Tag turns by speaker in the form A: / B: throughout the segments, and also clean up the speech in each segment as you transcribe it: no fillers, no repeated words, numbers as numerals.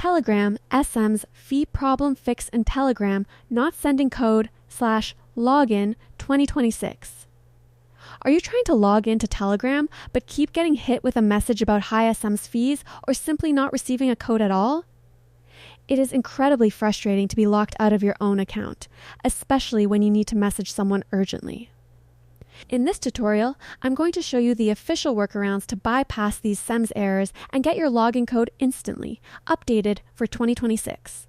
A: Telegram SM's fee problem fix in Telegram not sending code /login 2026. Are you trying to log into Telegram but keep getting hit with a message about high SM's fees or simply not receiving a code at all? It is incredibly frustrating to be locked out of your own account, especially when you need to message someone urgently. In this tutorial, I'm going to show you the official workarounds to bypass these SEMS errors and get your login code instantly, updated for 2026.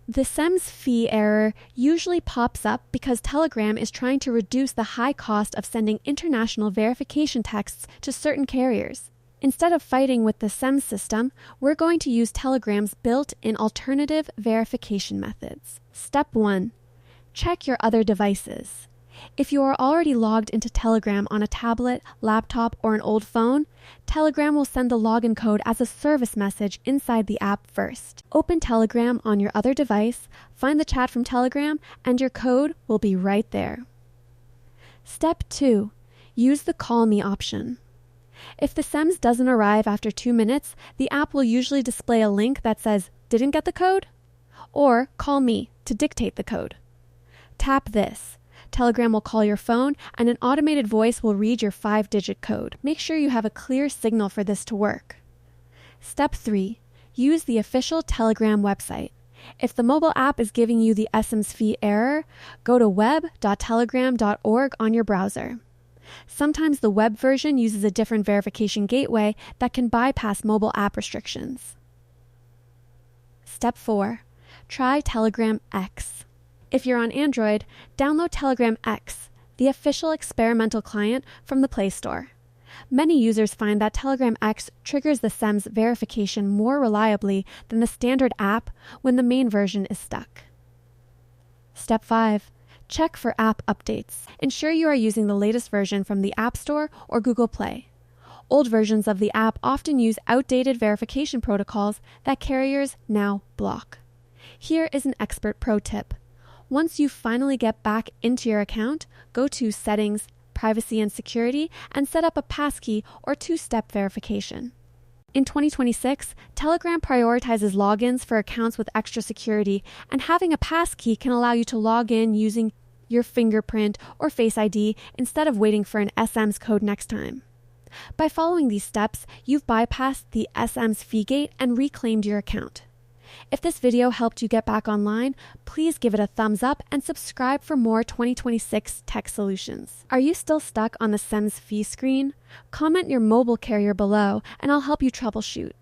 A: The SEMS fee error usually pops up because Telegram is trying to reduce the high cost of sending international verification texts to certain carriers. Instead of fighting with the SEMS system, we're going to use Telegram's built-in alternative verification methods. Step 1. Check your other devices. If you are already logged into Telegram on a tablet, laptop, or an old phone, Telegram will send the login code as a service message inside the app first. Open Telegram on your other device, find the chat from Telegram, and your code will be right there. Step 2. Use the Call Me option. If the SEMS doesn't arrive after 2 minutes, the app will usually display a link that says, "Didn't get the code?" or "Call me" to dictate the code. Tap this. Telegram will call your phone, and an automated voice will read your 5-digit code. Make sure you have a clear signal for this to work. Step 3. Use the official Telegram website. If the mobile app is giving you the SM's fee error, go to web.telegram.org on your browser. Sometimes the web version uses a different verification gateway that can bypass mobile app restrictions. Step 4. Try Telegram X. If you're on Android, download Telegram X, the official experimental client, from the Play Store. Many users find that Telegram X triggers the SEMS verification more reliably than the standard app when the main version is stuck. Step 5. Check for app updates. Ensure you are using the latest version from the App Store or Google Play. Old versions of the app often use outdated verification protocols that carriers now block. Here is an expert pro tip. Once you finally get back into your account, go to Settings, Privacy and Security, and set up a passkey or 2-step verification. In 2026, Telegram prioritizes logins for accounts with extra security, and having a passkey can allow you to log in using your fingerprint or Face ID instead of waiting for an SM's code next time. By following these steps, you've bypassed the SM's fee gate and reclaimed your account. If this video helped you get back online, please give it a thumbs up and subscribe for more 2026 tech solutions. Are you still stuck on the SEMS fee screen? Comment your mobile carrier below and I'll help you troubleshoot.